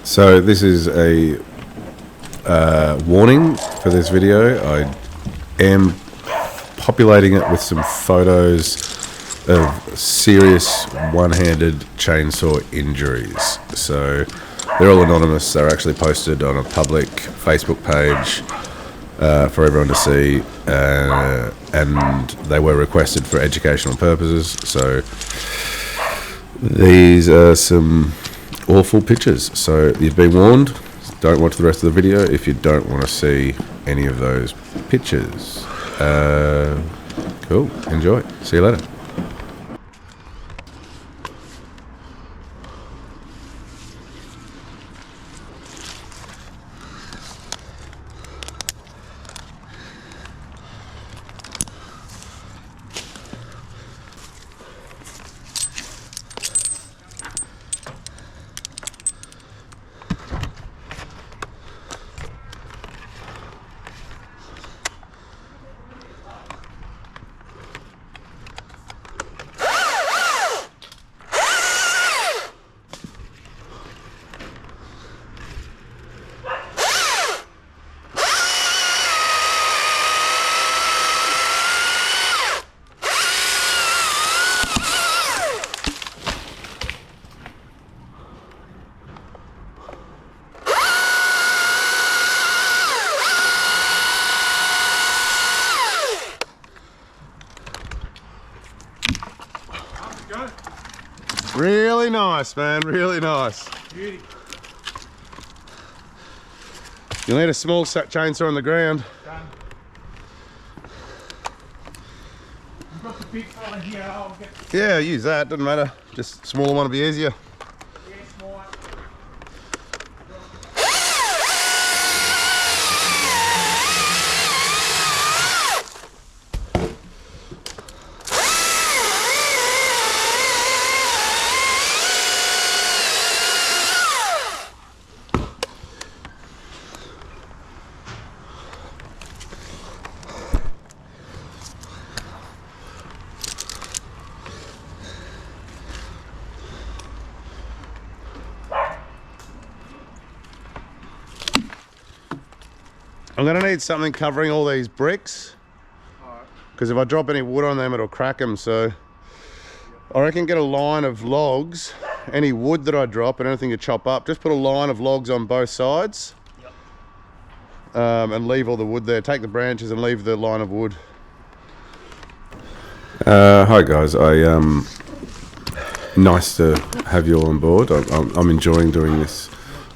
So this is a warning for this video. I am populating it with some photos of serious one-handed chainsaw injuries. So they're all anonymous. They're actually posted on a public Facebook page for everyone to see, and they were requested for educational purposes. So these are some awful pictures. So you've been warned. Don't watch the rest of the video if you don't want to see any of those pictures. Cool. Enjoy. See you later. Really nice, man, really nice. Beauty. You'll need a small chainsaw on the ground. Done. You've got the big fella here, I'll get... Yeah, use that, doesn't matter. Just smaller one will be easier. Yeah, small one. I'm gonna need something covering all these bricks, because if I drop any wood on them it'll crack them. So I reckon get a line of logs, any wood that I drop and anything you chop up, just put a line of logs on both sides. And leave all the wood there. Take the branches and leave the line of wood. Hi guys, nice to have you all on board. I'm enjoying doing this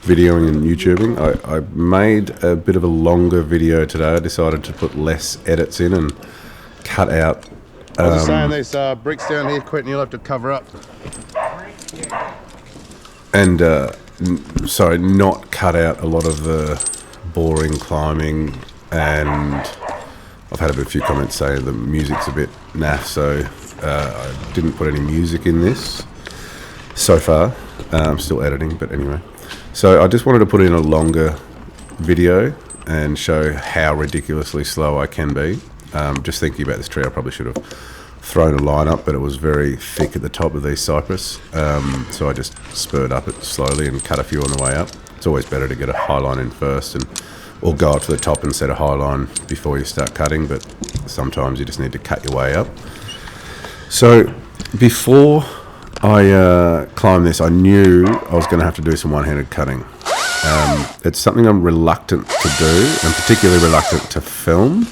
videoing and YouTubing. I made a bit of a longer video today. I decided to put less edits in and cut out. I was just saying these bricks down here, Quentin, you'll have to cover up. And sorry, not cut out a lot of the boring climbing, and I've had a few comments saying the music's a bit naff, so I didn't put any music in this so far. I'm still editing, but anyway. So I just wanted to put in a longer video and show how ridiculously slow I can be. Just thinking about this tree, I probably should have thrown a line up, but it was very thick at the top of these cypress. So I just spurred up it slowly and cut a few on the way up. It's always better to get a high line in first, or go up to the top and set a high line before you start cutting, but sometimes you just need to cut your way up. So before I climbed this, I knew I was going to have to do some one-handed cutting. It's something I'm reluctant to do, and particularly reluctant to film.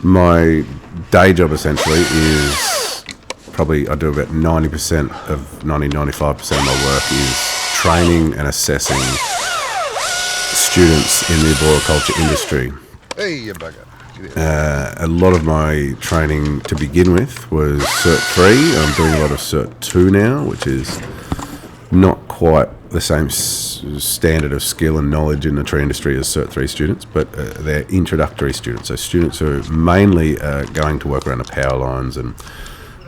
My day job essentially is probably, I do about 95% of my work is training and assessing students in the arboriculture industry. Hey, you bugger. A lot of my training to begin with was Cert 3. I'm doing a lot of Cert 2 now, which is not quite the same standard of skill and knowledge in the tree industry as Cert 3 students, but they're introductory students. So students who are mainly going to work around the power lines and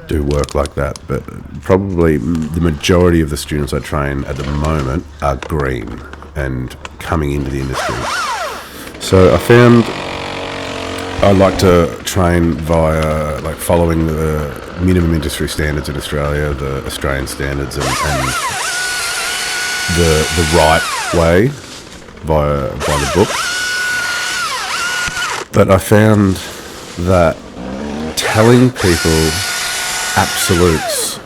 do work like that. But probably the majority of the students I train at the moment are green and coming into the industry. So I found I like to train via following the minimum industry standards in Australia, the Australian standards, and the right way by the book. But I found that telling people absolutes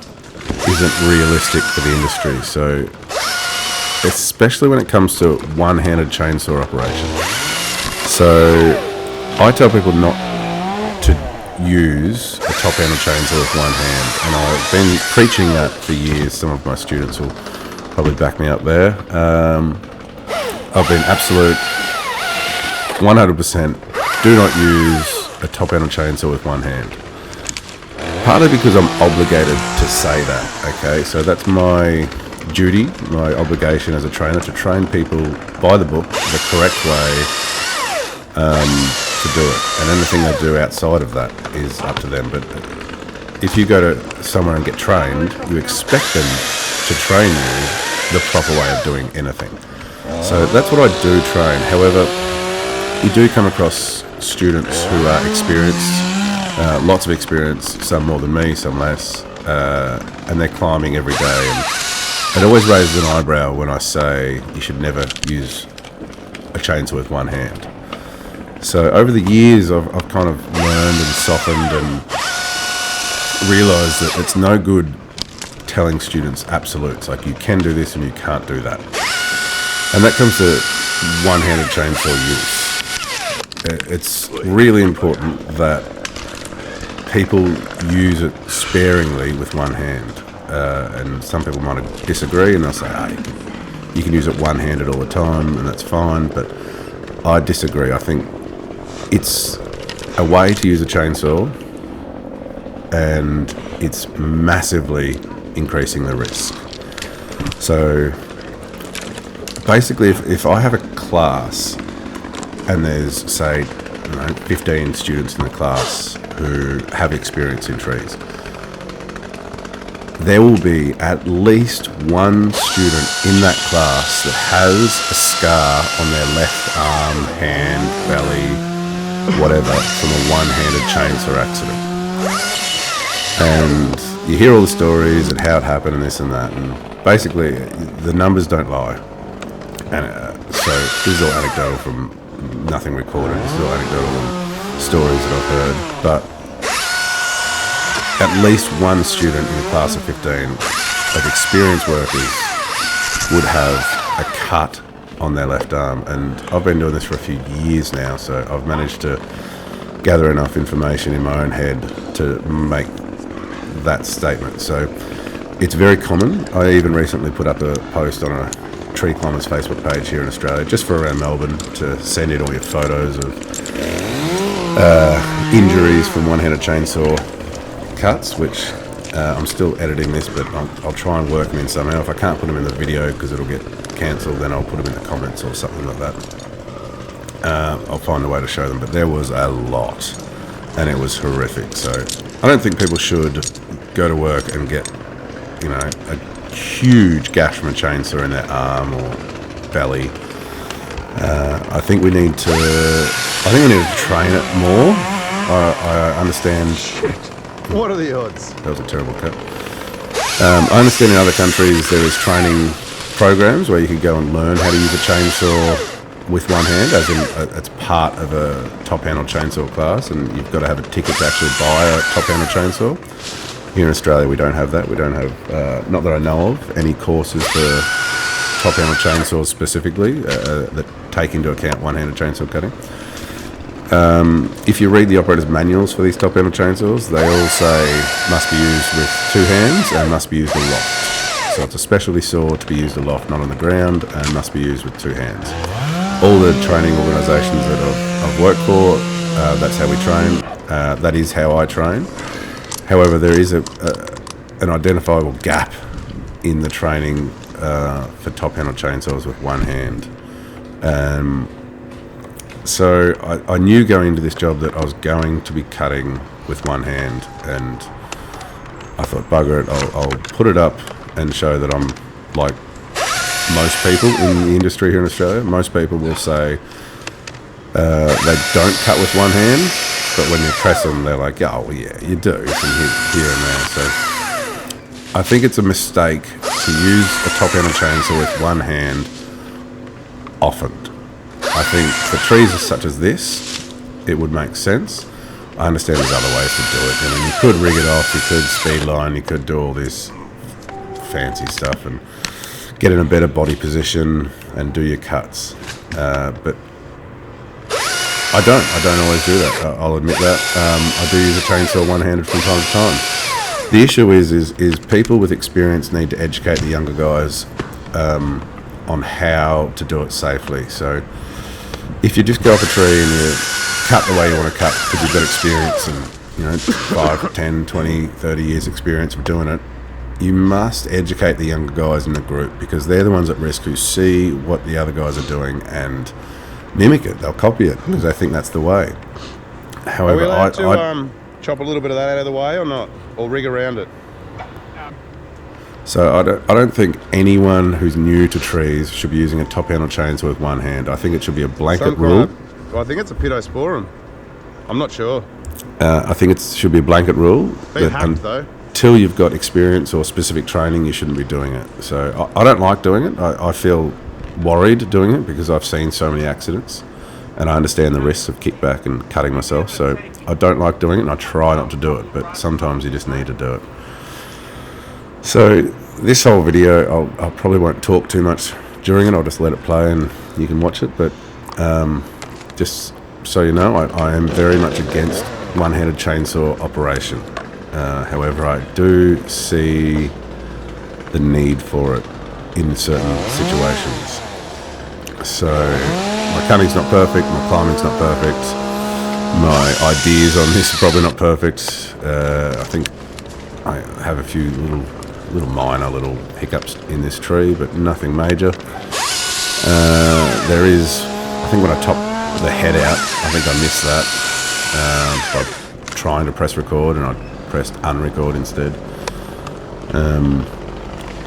isn't realistic for the industry. So, especially when it comes to one-handed chainsaw operation. So, I tell people not to use a top-handed chainsaw with one hand, and I've been preaching that for years. Some of my students will probably back me up there. I've been absolute 100%. Do not use a top-handed chainsaw with one hand. Partly because I'm obligated to say that, okay? So that's my duty, my obligation as a trainer, to train people by the book the correct way to do it. And anything they do outside of that is up to them. But if you go to somewhere and get trained, you expect them to train you the proper way of doing anything. So that's what I do train. However, you do come across students who are experienced, lots of experience, some more than me, some less, and they're climbing every day. And it always raises an eyebrow when I say you should never use a chainsaw with one hand. So over the years, I've kind of learned and softened and realised that it's no good telling students absolutes, like you can do this and you can't do that. And that comes to one-handed chainsaw use. It's really important that people use it sparingly with one hand. And some people might disagree and they'll say, you can use it one-handed all the time and that's fine, but I disagree. I think it's a way to use a chainsaw and it's massively increasing the risk. So basically, if I have a class and there's, say, 15 students in the class who have experience in trees, there will be at least one student in that class that has a scar on their left arm, hand, belly, whatever, from a one-handed chainsaw accident. And you hear all the stories and how it happened and this and that, and basically the numbers don't lie. And so this is all anecdotal from nothing recorded. This is all anecdotal stories that I've heard, but at least one student in a class of 15 of experienced workers would have a cut on their left arm. And I've been doing this for a few years now, so I've managed to gather enough information in my own head to make that statement. So it's very common. I even recently put up a post on a Tree Climbers Facebook page here in Australia, just for around Melbourne, to send in all your photos of injuries from one-handed chainsaw cuts, which I'm still editing this, but I'll try and work them in somehow. If I can't put them in the video because it'll get cancelled, then I'll put them in the comments or something like that. I'll find a way to show them, but there was a lot and it was horrific. So I don't think people should go to work and get, a huge gash from a chainsaw in their arm or belly. I think we need to train it more. I understand. What are the odds? That was a terrible cut. I understand in other countries there is training programs where you can go and learn how to use a chainsaw with one hand, as in it's part of a top-handled chainsaw class, and you've got to have a ticket to actually buy a top-handled chainsaw. Here in Australia we don't have that. We don't have, not that I know of, any courses for top-handled chainsaws specifically that take into account one-handed chainsaw cutting. If you read the operator's manuals for these top-handled chainsaws, they all say must be used with two hands and must be used aloft. So it's a specialty saw to be used aloft, not on the ground, and must be used with two hands. All the training organisations that I've worked for, that's how we train. That is how I train. However, there is an identifiable gap in the training for top-handled chainsaws with one hand. So I knew going into this job that I was going to be cutting with one hand, and I thought, bugger it, I'll put it up and show that I'm like most people in the industry here in Australia. Most people will say they don't cut with one hand, but when you press them, they're like, oh, well, yeah, you do, some here and there. So I think it's a mistake to use a top-handled chainsaw with one hand often. I think for trees such as this, it would make sense. I understand there's other ways to do it. You know, you could rig it off, you could speed line, you could do all this fancy stuff and get in a better body position and do your cuts. But I don't always do that. I'll admit that. I do use a chainsaw one-handed from time to time. The issue is people with experience need to educate the younger guys on how to do it safely. So if you just go up a tree and you cut the way you want to cut because you've got experience and 5, 10, 20, 30 years experience of doing it, you must educate the younger guys in the group because they're the ones at risk who see what the other guys are doing and mimic it. They'll copy it because they think that's the way. However, are we allowed to chop a little bit of that out of the way or not? Or rig around it? So I don't think anyone who's new to trees should be using a top-handle chainsaw with one hand. I think it should be a blanket rule. I think it's a pittosporum. I'm not sure. I think it should be a blanket rule. Though. Until you've got experience or specific training, you shouldn't be doing it. So I don't like doing it. I feel worried doing it because I've seen so many accidents and I understand the risks of kickback and cutting myself. So I don't like doing it and I try not to do it, but sometimes you just need to do it. So this whole video, I probably won't talk too much during it. I'll just let it play and you can watch it. But just so you know, I am very much against one-handed chainsaw operation. However, I do see the need for it in certain situations. So my cutting's not perfect, my climbing's not perfect, my ideas on this are probably not perfect. I think I have a few little minor hiccups in this tree, but nothing major. There is, I think when I top the head out, I think I missed that by trying to press record and I pressed unrecord instead.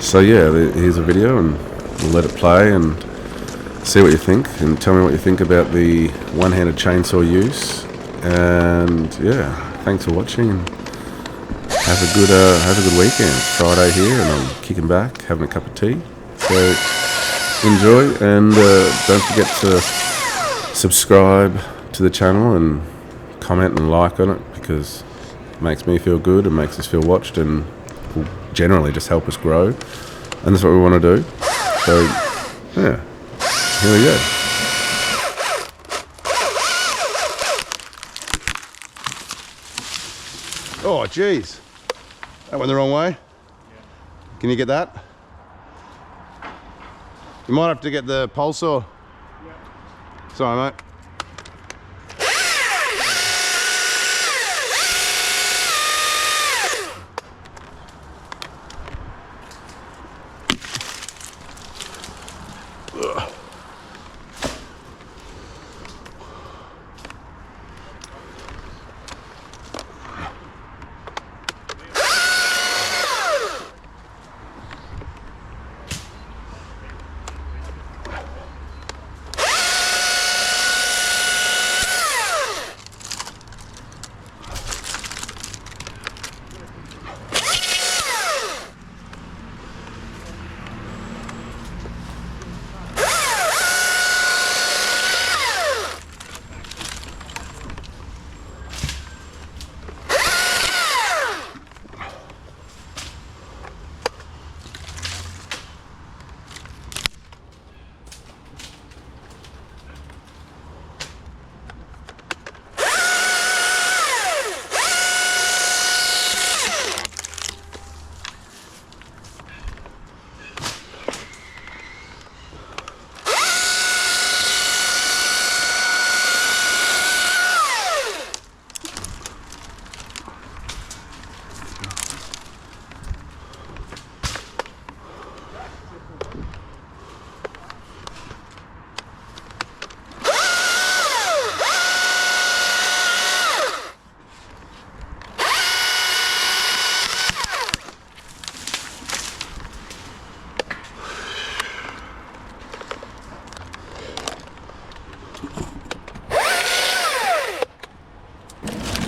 So yeah, here's a video and we'll let it play and see what you think and tell me what you think about the one-handed chainsaw use. And yeah, thanks for watching and have a good weekend. It's Friday here and I'm kicking back, having a cup of tea. So enjoy and don't forget to subscribe to the channel and comment and like on it because it makes me feel good and makes us feel watched and will generally just help us grow. And that's what we want to do. So yeah, here we go. Oh, jeez. That went the wrong way. Can you get that? You might have to get the pole saw. Sorry, mate.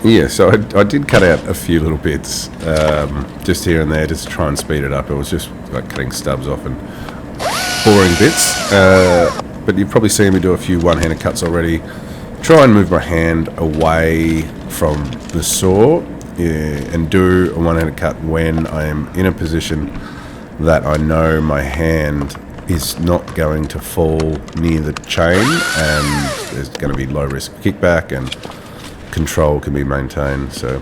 Yeah, so I did cut out a few little bits, just here and there, just to try and speed it up. It was just like cutting stubs off and boring bits. but you've probably seen me do a few one-handed cuts already. Try and move my hand away from the saw, and do a one-handed cut when I am in a position that I know my hand is not going to fall near the chain, and there's going to be low risk kickback and control can be maintained. So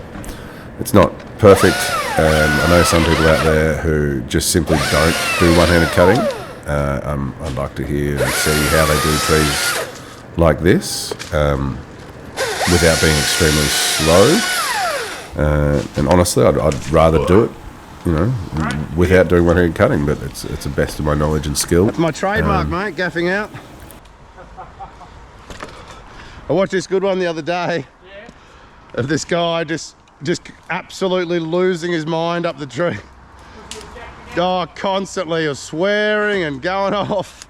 it's not perfect. I know some people out there who just simply don't do one-handed cutting. I'd like to hear and see how they do trees like this without being extremely slow. And honestly, I'd rather do it, without doing one-handed cutting, but it's the best of my knowledge and skill. That's my trademark, mate, gaffing out. I watched this good one the other day of this guy just absolutely losing his mind up the tree. Oh, constantly, he was swearing and going off.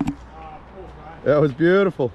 That was beautiful.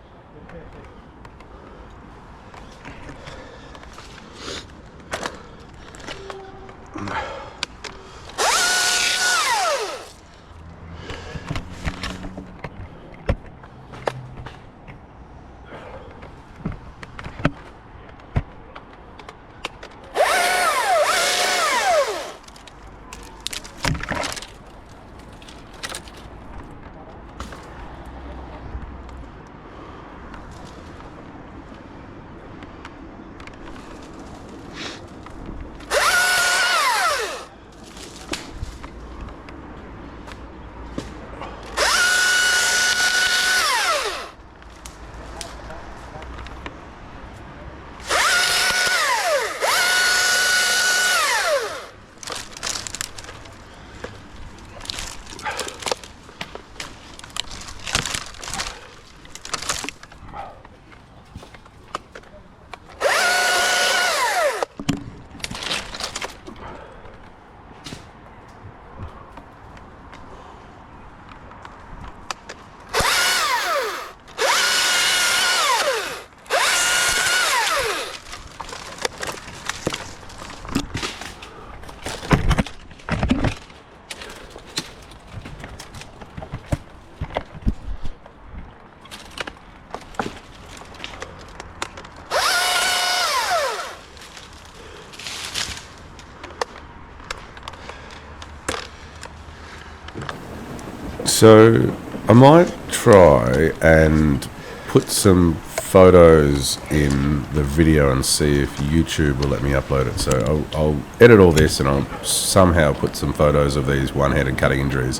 So I might try and put some photos in the video and see if YouTube will let me upload it. So I'll edit all this and I'll somehow put some photos of these one-handed cutting injuries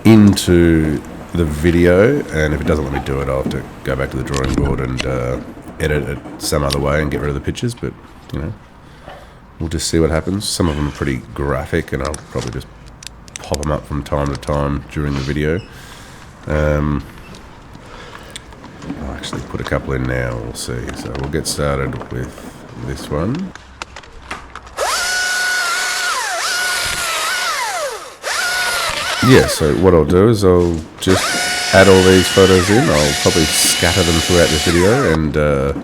into the video, and if it doesn't let me do it, I'll have to go back to the drawing board and edit it some other way and get rid of the pictures. But we'll just see what happens. Some of them are pretty graphic, and I'll probably just pop them up from time to time during the video. I'll actually put a couple in now, we'll see. So we'll get started with this one. Yeah, so what I'll do is I'll just add all these photos in. I'll probably scatter them throughout this video and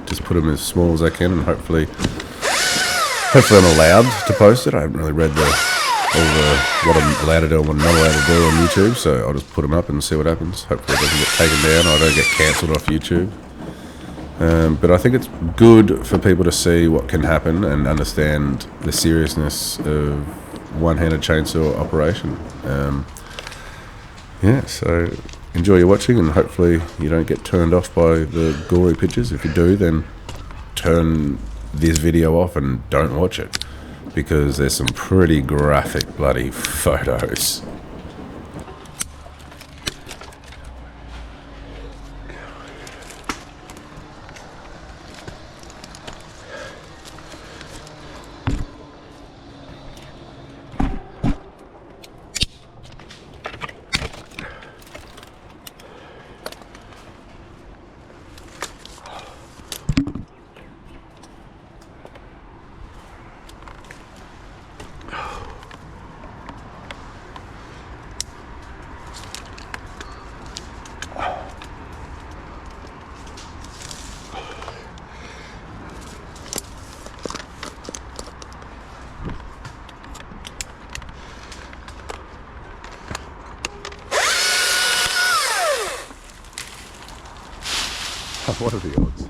just put them as small as I can, and hopefully I'm allowed to post it. I haven't really read what I'm allowed to do and what I'm not allowed to do on YouTube, so I'll just put them up and see what happens. Hopefully it doesn't get taken down, or I don't get cancelled off YouTube. But I think it's good for people to see what can happen and understand the seriousness of one-handed chainsaw operation. So enjoy your watching, and hopefully you don't get turned off by the gory pictures. If you do, then turn this video off and don't watch it, because there's some pretty graphic bloody photos. What are the odds?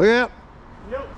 Look out. Yep.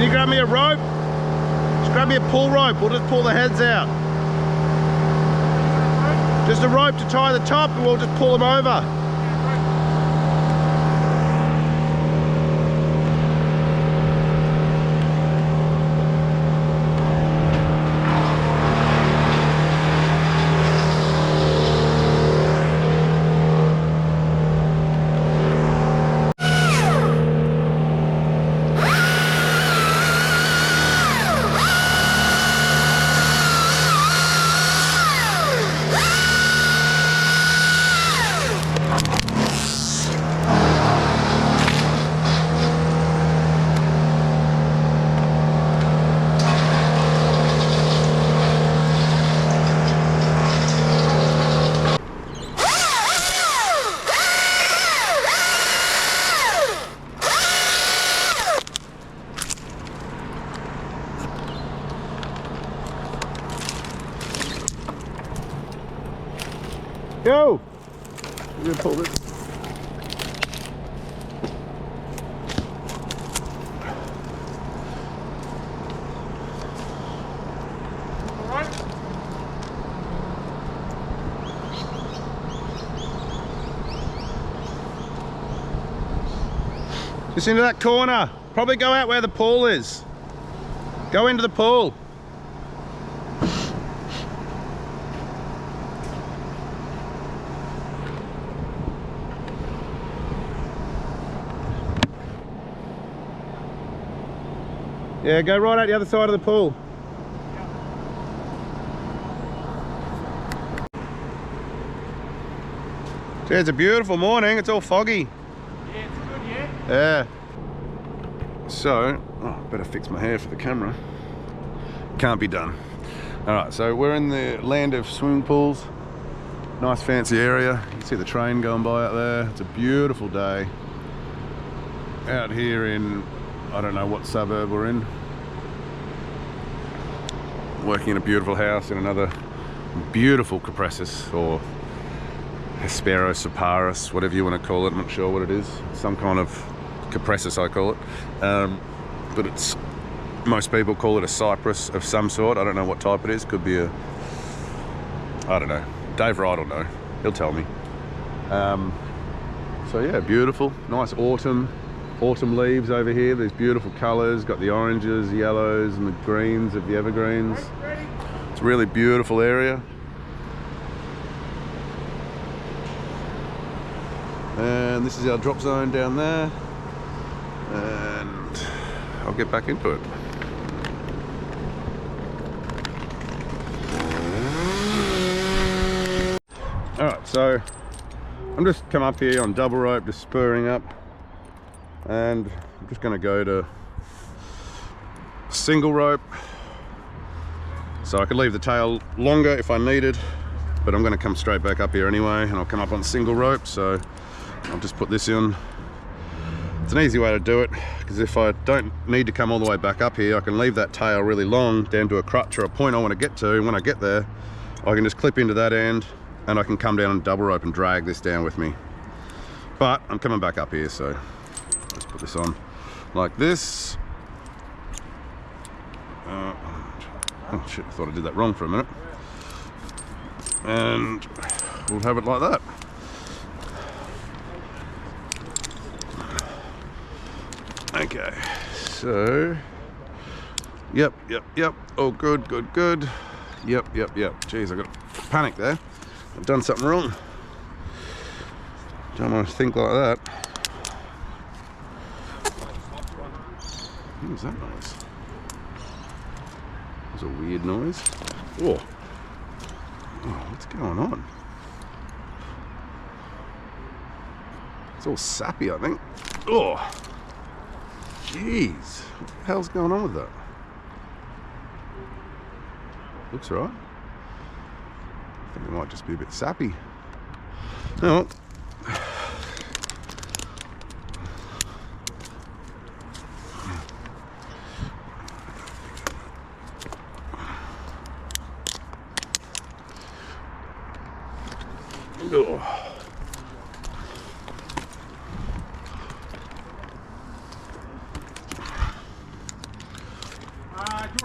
Can you grab me a rope? Just grab me a pull rope. We'll just pull the heads out. Just a rope to tie the top and we'll just pull them over. Go! I'm gonna pull this. Alright. Just into that corner. Probably go out where the pool is. Go into the pool. Yeah, go right out the other side of the pool. Gee, it's a beautiful morning. It's all foggy. Yeah, it's good, yeah? Yeah. So, better fix my hair for the camera. Can't be done. All right, so we're in the land of swimming pools. Nice fancy area. You can see the train going by out there. It's a beautiful day. Out here in, I don't know what suburb we're in. Working in a beautiful house in another beautiful Cupressus, or Hesperocyparus, whatever you want to call it. I'm not sure what it is. Some kind of Cupressus, I call it. But it's, most people call it a cypress of some sort. I don't know what type it is. Could be a, I don't know. Dave Wright will know. He'll tell me. So yeah, beautiful. Nice autumn leaves over here. These beautiful colours. Got the oranges, yellows and the greens of the evergreens. It's a really beautiful area. And this is our drop zone down there. And I'll get back into it. Alright, so I'm just come up here on double rope, just spurring up. And I'm just going to go to single rope, so I could leave the tail longer if I needed, but I'm going to come straight back up here anyway, and I'll come up on single rope. So I'll just put this in. It's an easy way to do it, because if I don't need to come all the way back up here, I can leave that tail really long down to a crutch or a point I want to get to, and when I get there I can just clip into that end and I can come down and double rope and drag this down with me. But I'm coming back up here, so let's put this on like this. Oh shit, I thought I did that wrong for a minute. And we'll have it like that. Okay, so yep. Oh, good. Yep. Jeez, I got panic there. I've done something wrong. Don't want to think like that. What was that noise? It was a weird noise. Oh, what's going on? It's all sappy, I think. Oh, jeez. What the hell's going on with that? Looks right. I think it might just be a bit sappy. Oh.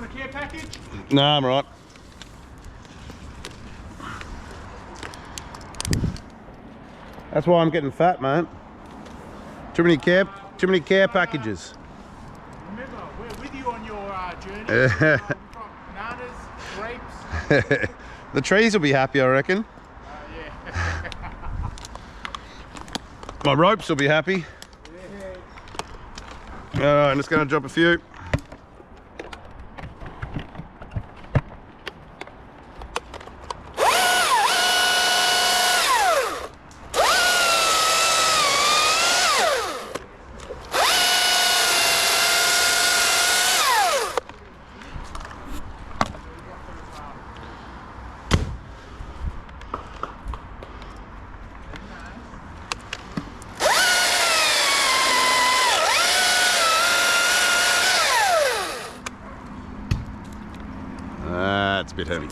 a care package? No, I'm right. That's why I'm getting fat, mate. Too many care packages. Remember, we're with you on your journey. We've got bananas, grapes. The trees will be happy, I reckon. Yeah. My ropes will be happy. All right, I'm just going to drop a few. That's a bit heavy.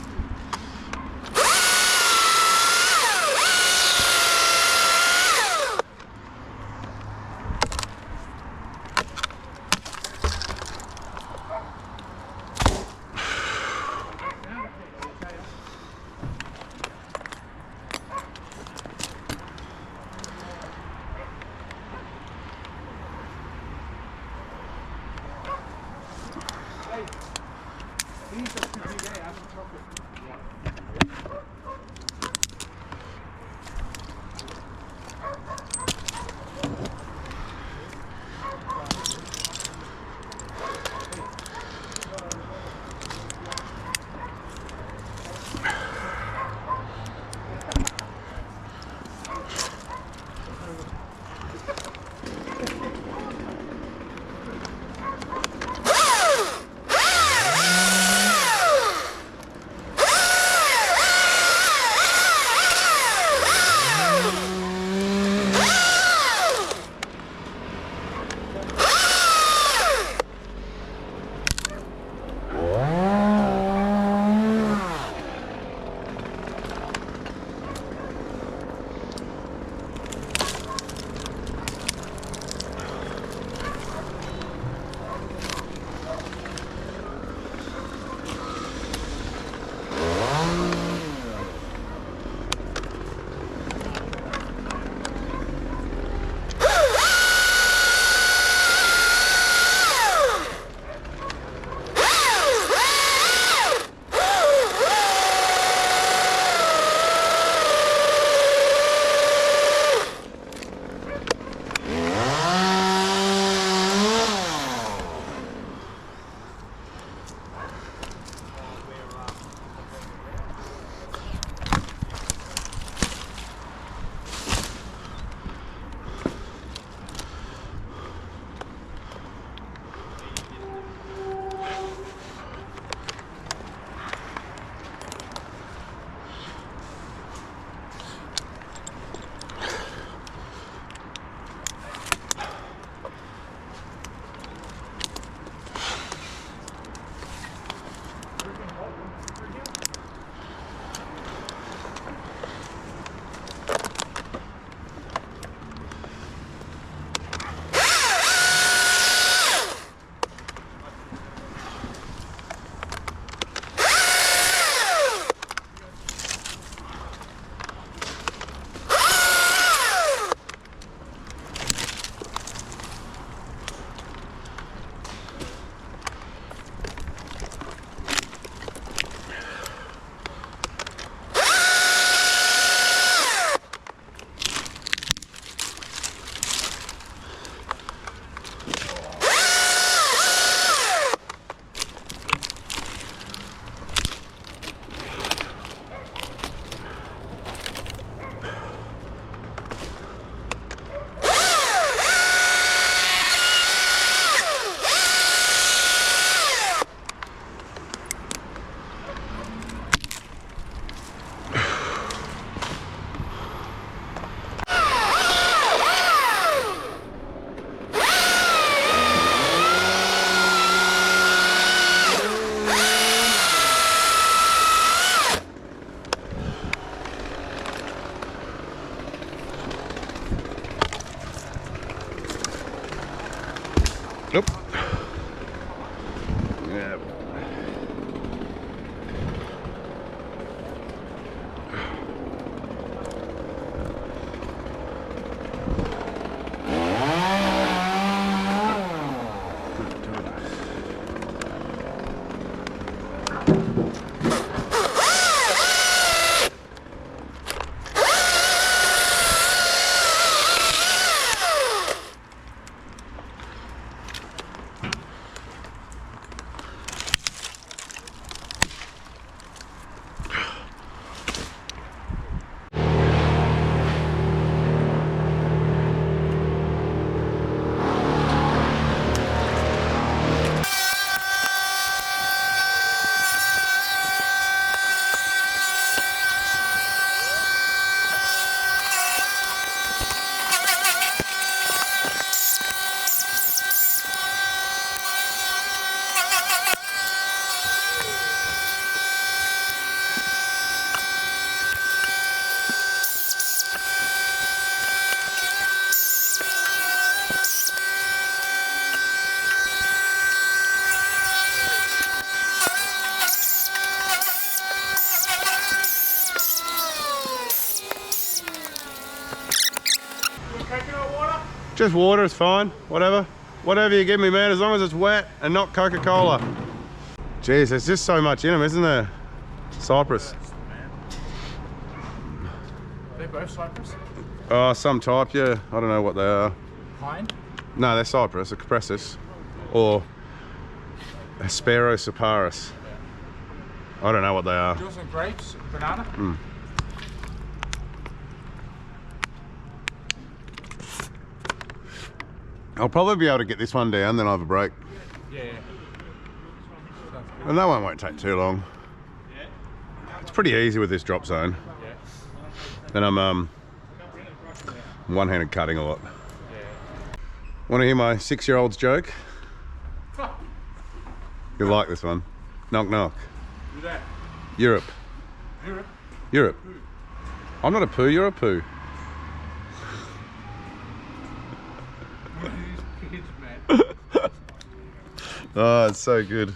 Nope. Yeah. Just water is fine, whatever. Whatever you give me, man, as long as it's wet and not Coca-Cola. Jeez, there's just so much in them, isn't there? Cypress. They're both cypress? Oh, some type, yeah. I don't know what they are. Pine? No, they're cypress, a Cupressus. Or Asperocyparis. I don't know what they are. Yours and grapes, banana? Mm. I'll probably be able to get this one down, then I'll have a break. Yeah. And that one won't take too long. It's pretty easy with this drop zone. Yeah. Then I'm one-handed cutting a lot. Yeah. Want to hear my 6-year-old's joke? You'll like this one. Knock knock. Who's that? Europe. Europe? Europe. I'm not a poo, you're a poo. These kids, man. Oh, it's so good.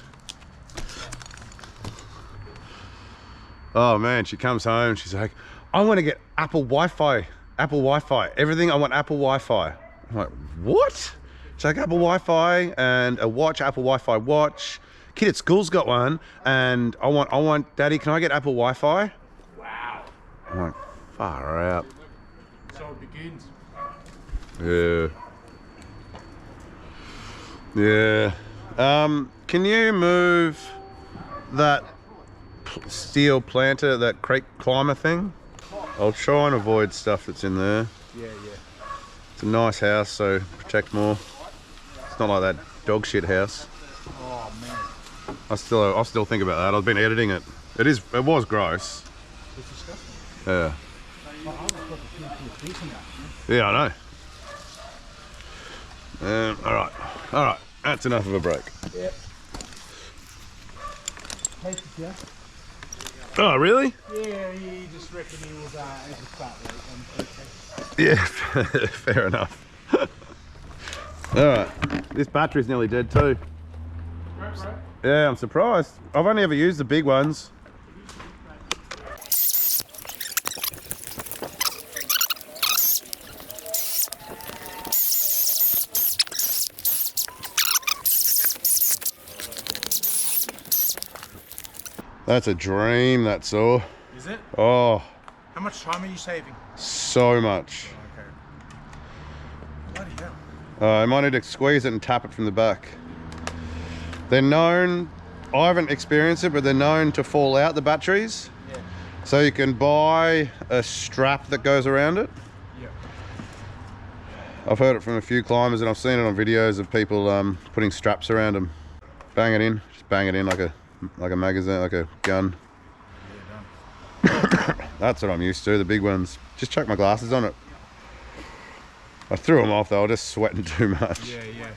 Oh man, she comes home, she's like, I want to get Apple Wi-Fi. Apple Wi-Fi. Everything, I want Apple Wi-Fi. I'm like, what? She's like, Apple Wi-Fi and a watch, Apple Wi-Fi watch. Kid at school's got one, and I want, Daddy, can I get Apple Wi-Fi? Wow. I'm like, far out. So it begins. Yeah. Yeah. Can you move that steel planter, that crate climber thing? I'll try and avoid stuff that's in there. Yeah. It's a nice house, so protect more. It's not like that dog shit house. Oh, man. I still think about that. I've been editing it. It was gross. It's disgusting. Yeah. I thought the thing was decent, actually. Yeah, I know. All right. That's enough of a break. Yep. Taste it, yeah? Oh, really? Yeah, he just reckoned he was as a fat weight. Yeah, fair enough. All right. This battery's nearly dead too. Right. Yeah, I'm surprised. I've only ever used the big ones. That's a dream, that saw. Is it? Oh, How much time are you saving? so much. Okay. Bloody hell. I might need to squeeze it and tap it from the back. They're known, I haven't experienced it, but they're known to fall out, the batteries. Yeah. So you can buy a strap that goes around it. Yeah. I've heard it from a few climbers and I've seen it on videos of people putting straps around them. Bang it in, just bang it in like a magazine, like a gun. That's what I'm used to, the big ones. Just chuck my glasses on it. I threw them off though, I was just sweating too much. Yeah.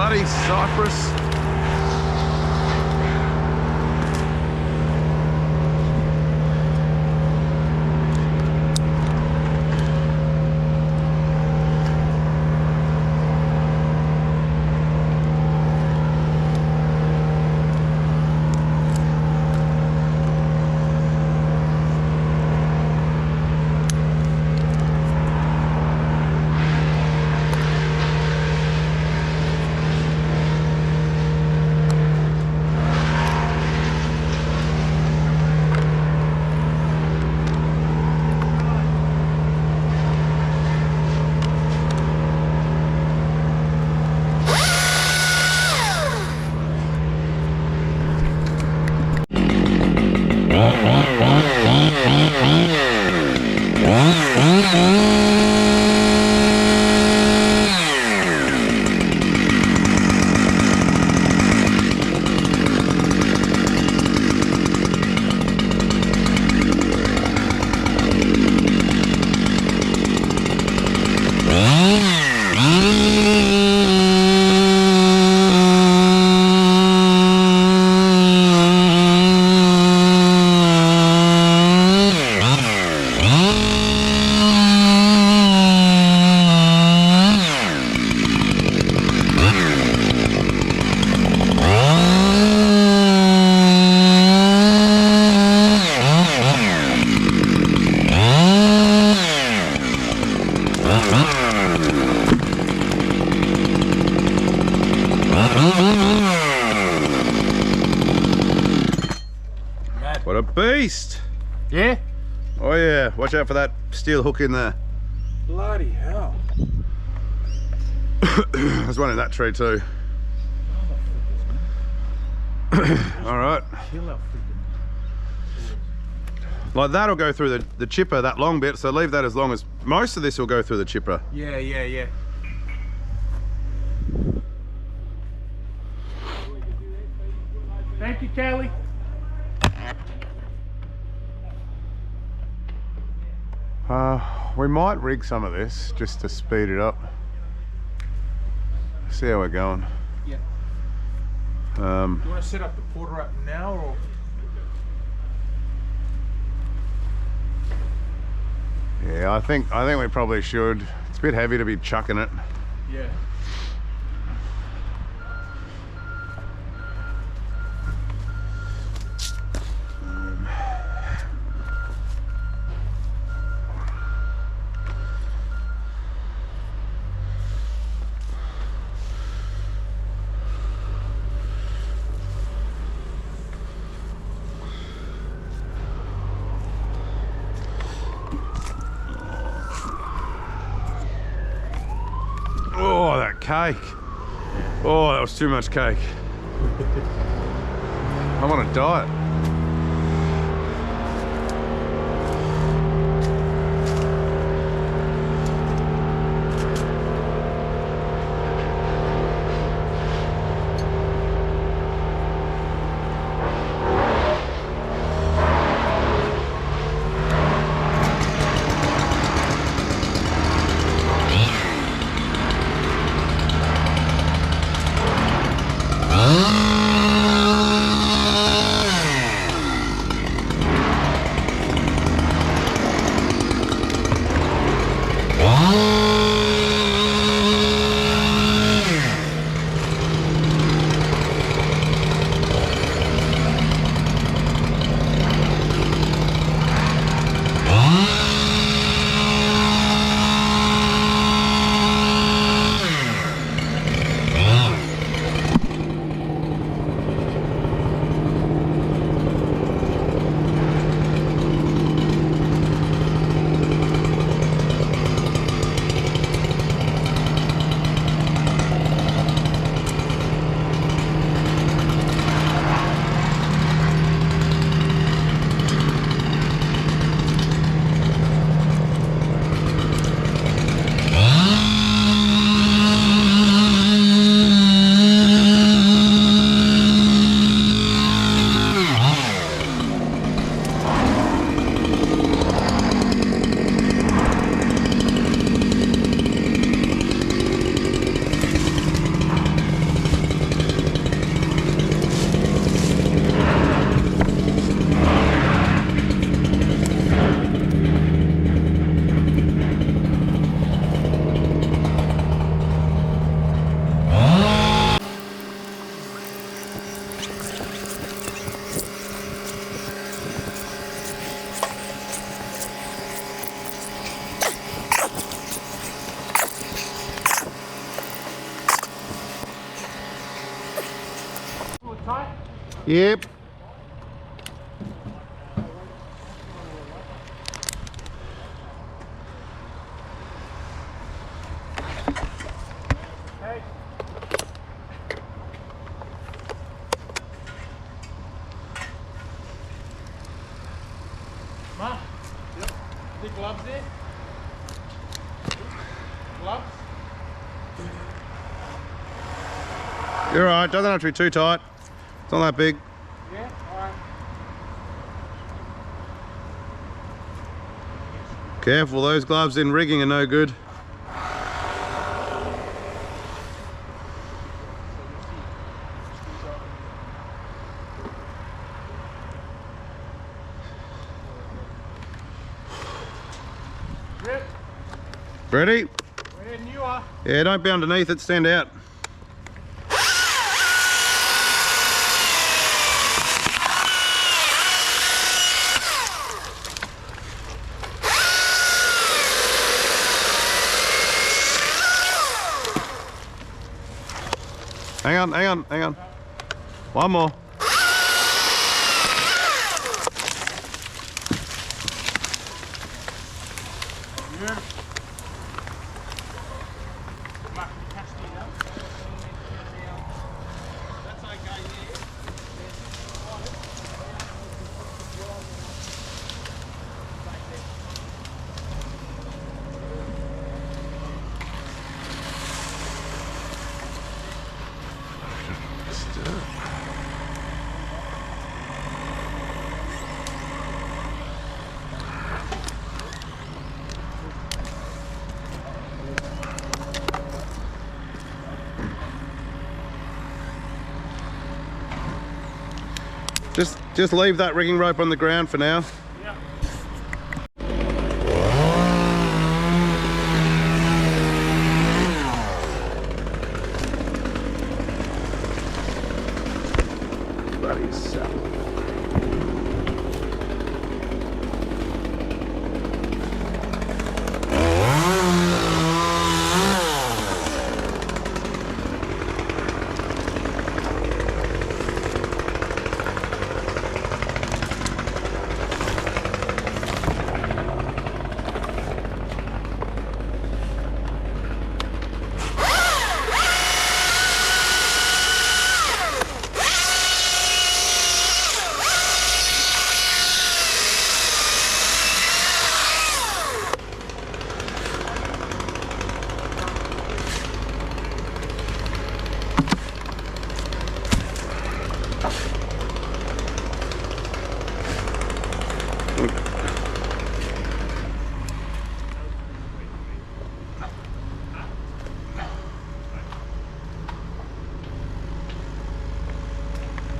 bloody cypress. What a beast! Yeah? Oh yeah, watch out for that steel hook in there. Bloody hell. There's one in that tree too. Alright. Like that'll go through the chipper, that long bit, so leave that as long as... Most of this will go through the chipper. Yeah, yeah, yeah. Thank you, Kelly. We might rig some of this just to speed it up. See how we're going. Yeah. Do you want to set up the porter up now, or? Yeah, I think we probably should. It's a bit heavy to be chucking it. Yeah. Oh, that cake. Oh, that was too much cake. I'm on a diet. Yep. Hey. Ma? Yep. The gloves there? Gloves? You're alright, doesn't have to be too tight. It's not that big. Yeah, alright. Careful, those gloves in rigging are no good. Rip, Ready? we're heading you are. Yeah, don't be underneath it, stand out. Hang on, hang on, hang on. One more. Good. Mark, can you catch these up? That's okay, yeah. Just leave that rigging rope on the ground for now. Yeah. Bloody sap.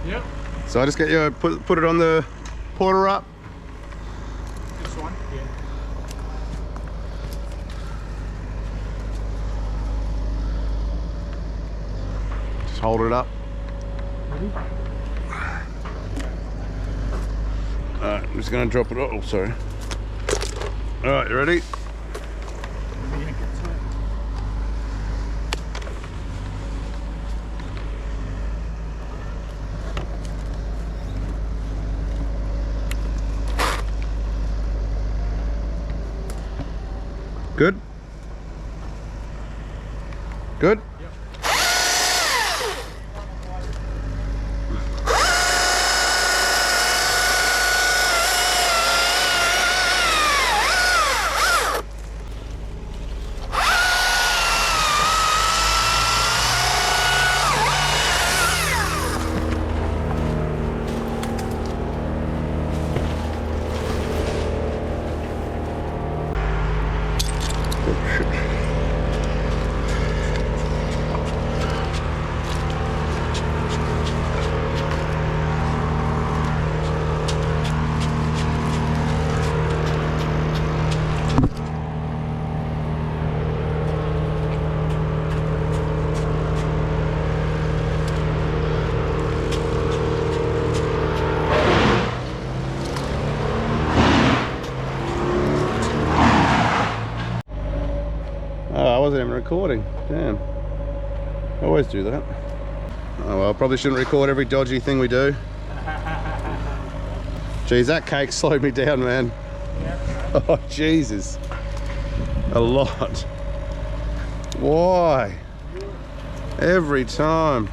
Yep. So I just get you put it on the porter up. This one? Yeah. Just hold it up. Ready? Alright, I'm just gonna drop it. Oh, sorry. Alright, you ready? Good? Good? Oh, I wasn't even recording. Damn. I always do that. Oh well, probably shouldn't record every dodgy thing we do. Geez, that cake slowed me down, man. Oh, Jesus. A lot. Why? Every time.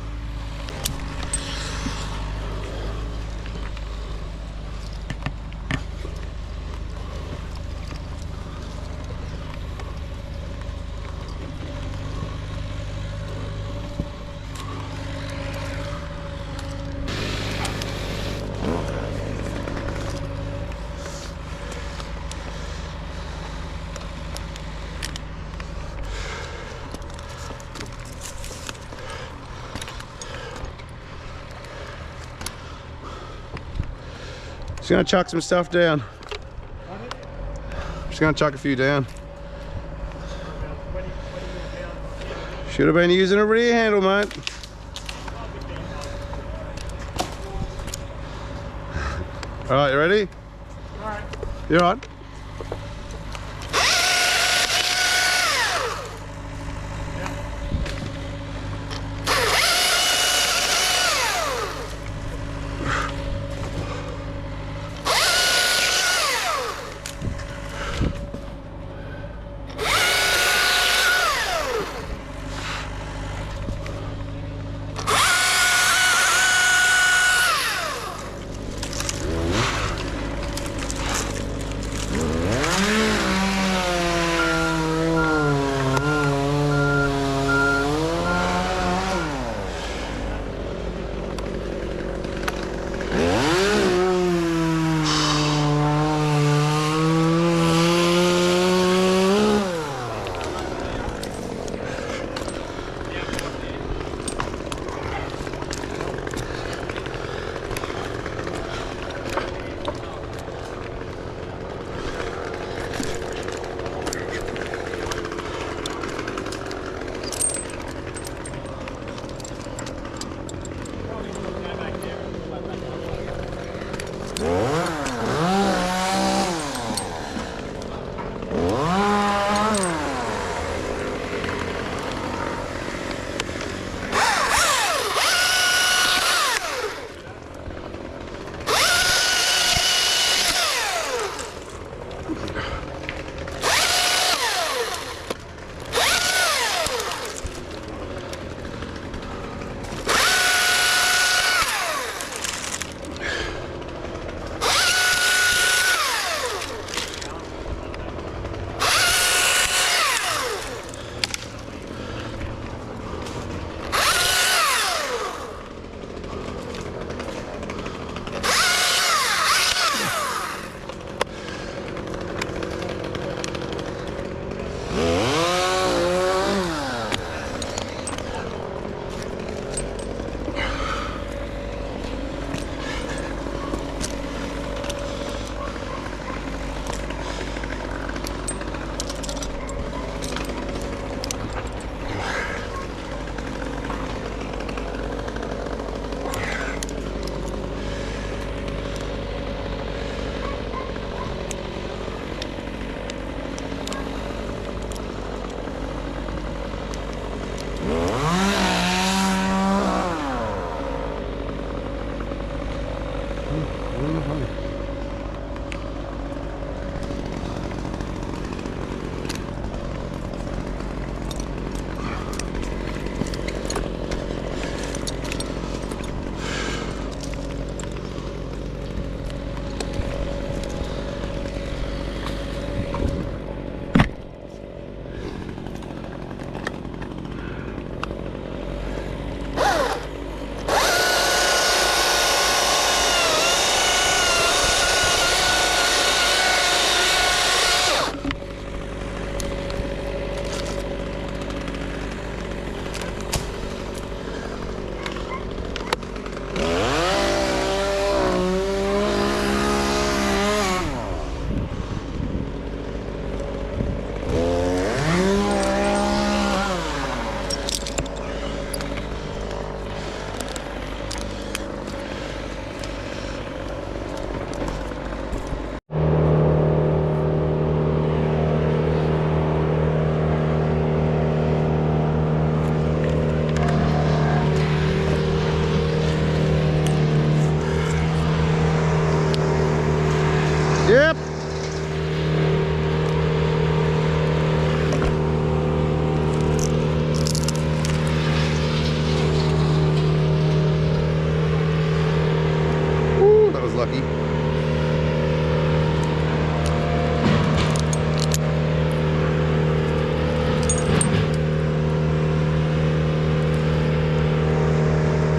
Just gonna chuck some stuff down. Just gonna chuck a few down. Should have been using a rear handle, mate. All right, you ready? All right. You all right?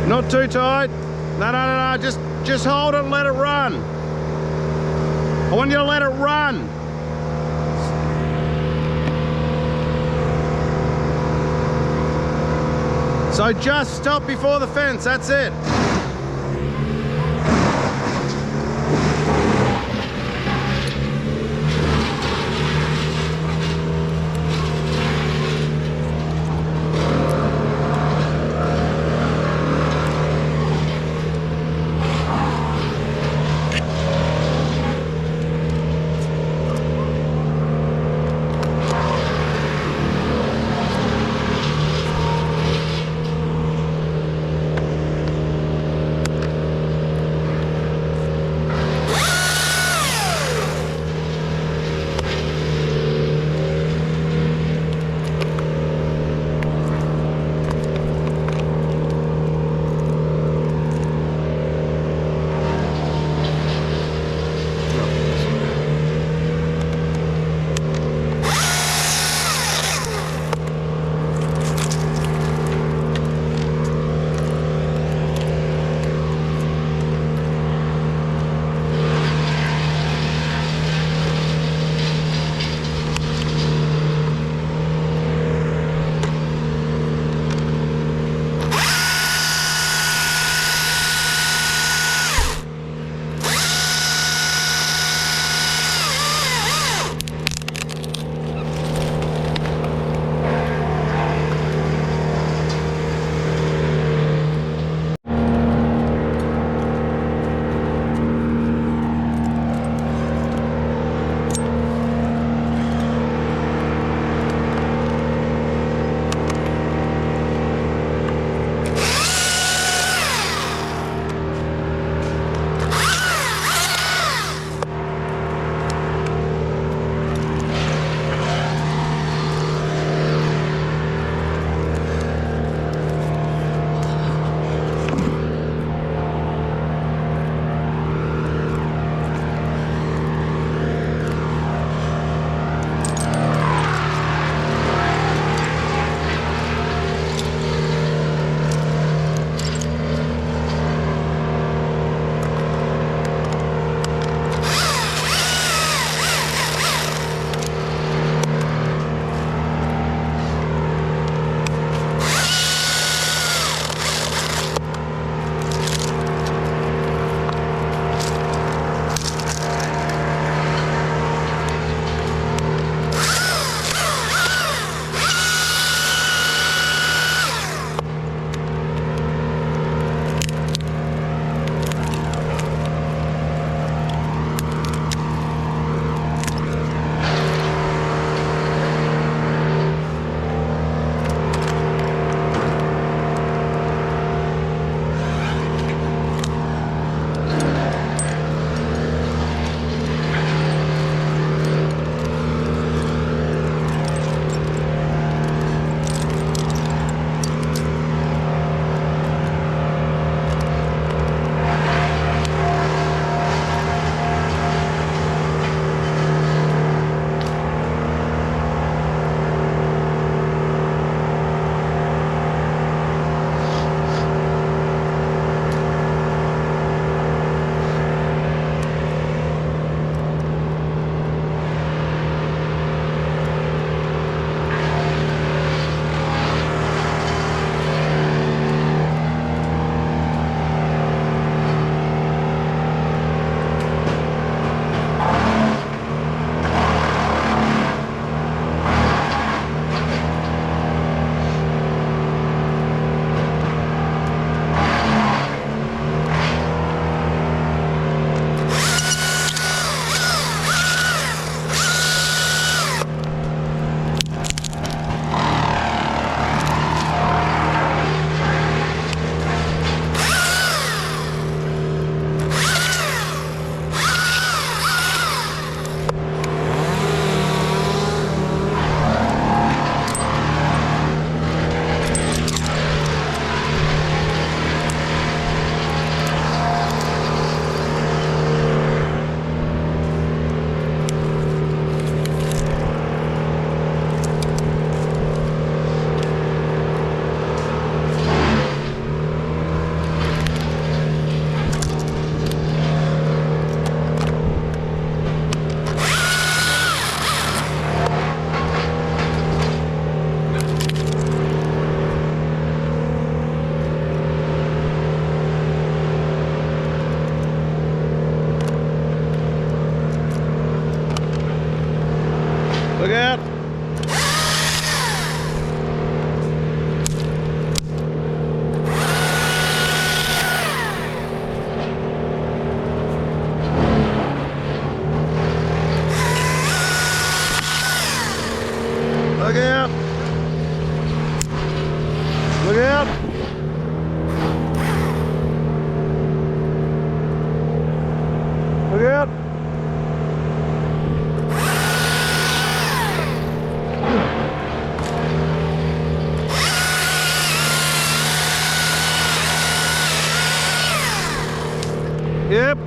Not too tight. No, no, no, no. Just hold it and let it run. I want you to let it run. So just stop before the fence, that's it. up. Look out. Yep.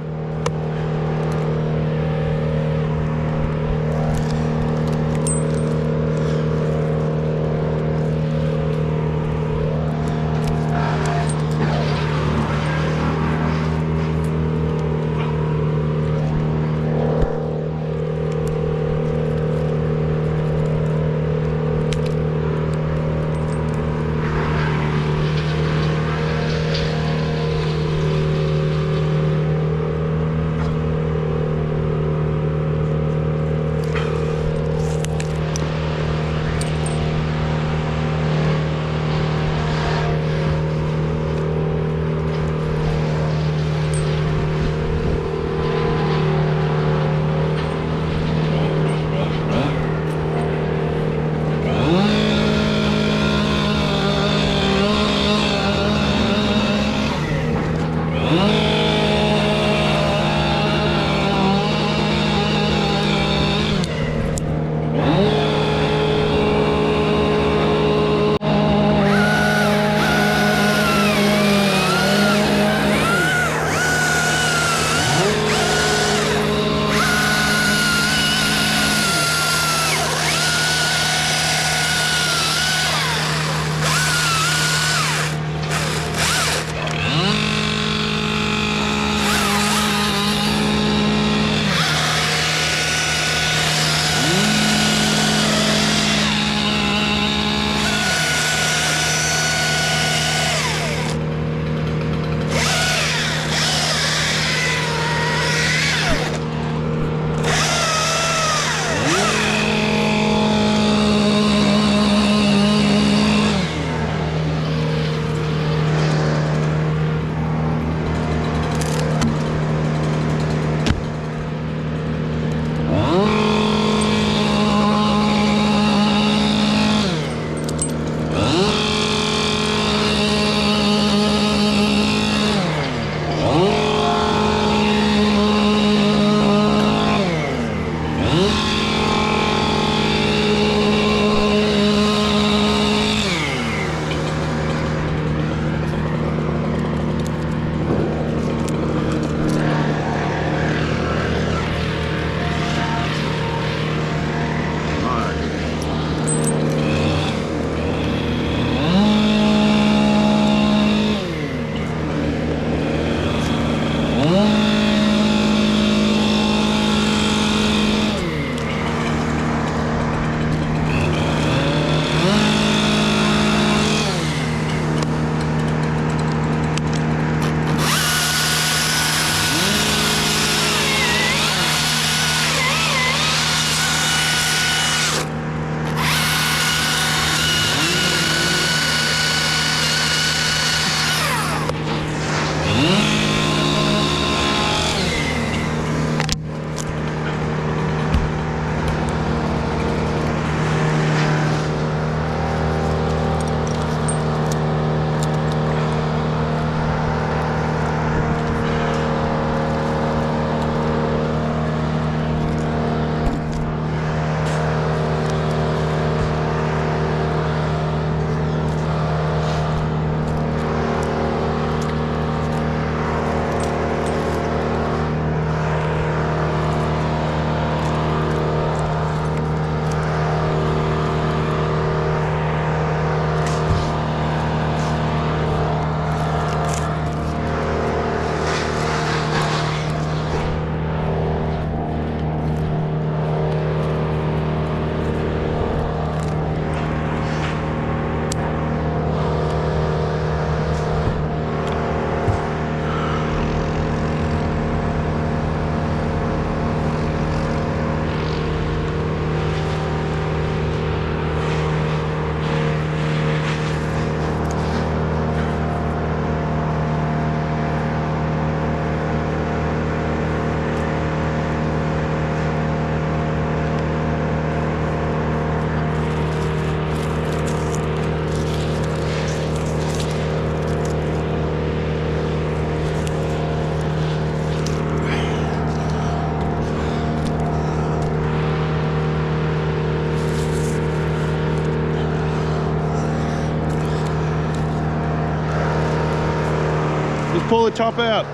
Just pull the top out.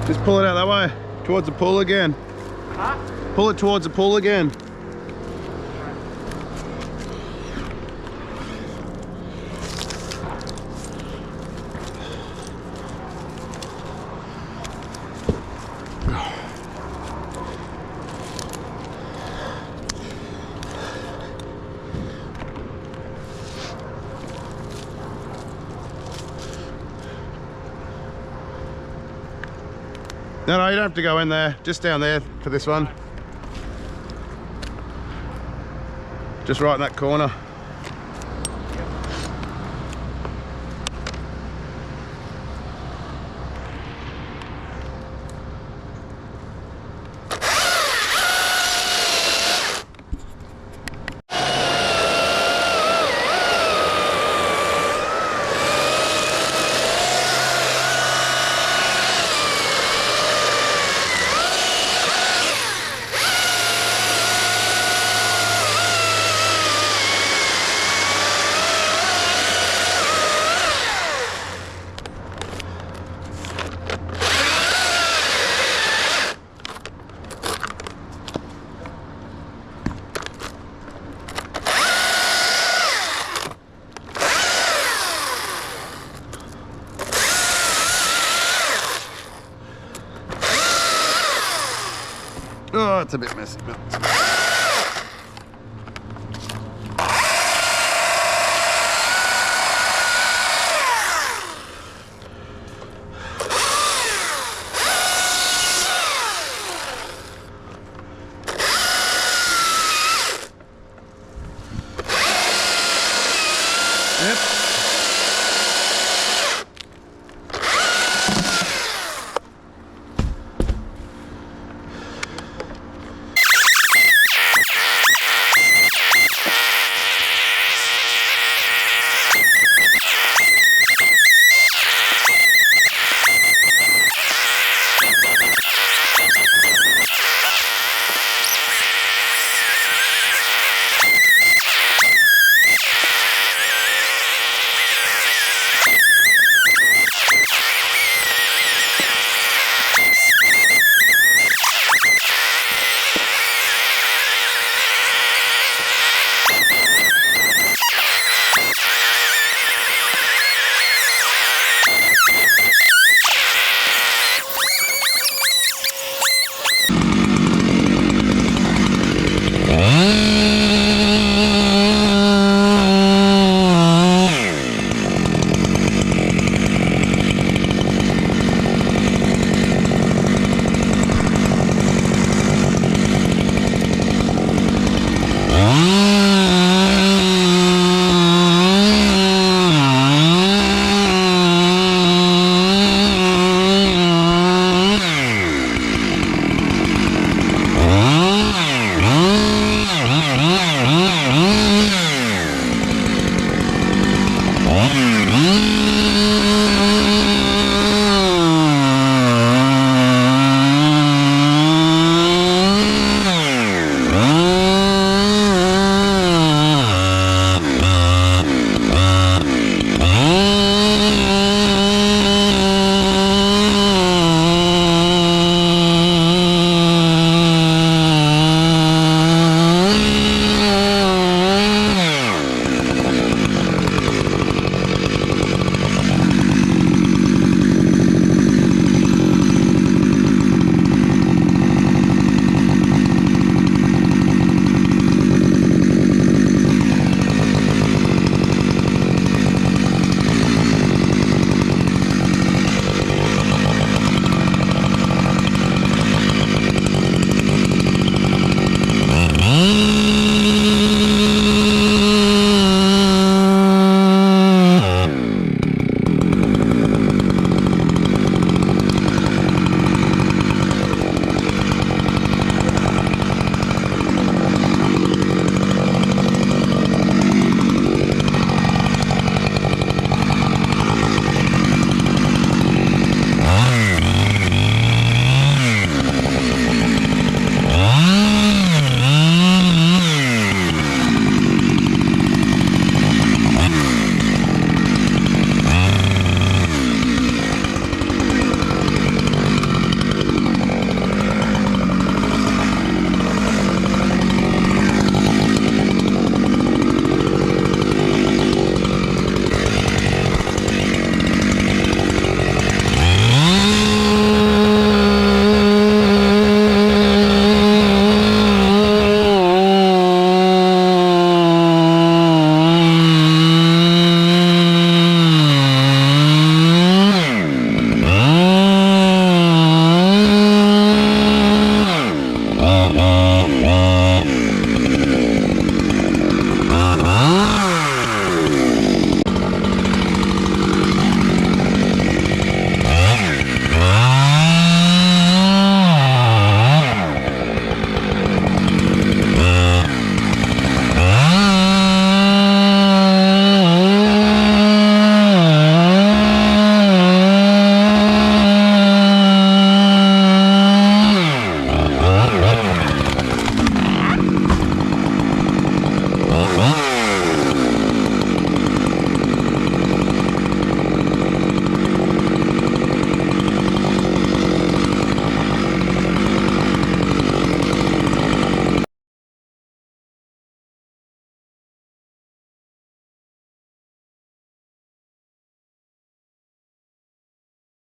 Just pull it out that way, towards the pool again. Huh? Pull it towards the pool again. No, you don't have to go in there. Just down there for this one. Just right in that corner. Oh, it's a bit messy, but yep. Ah!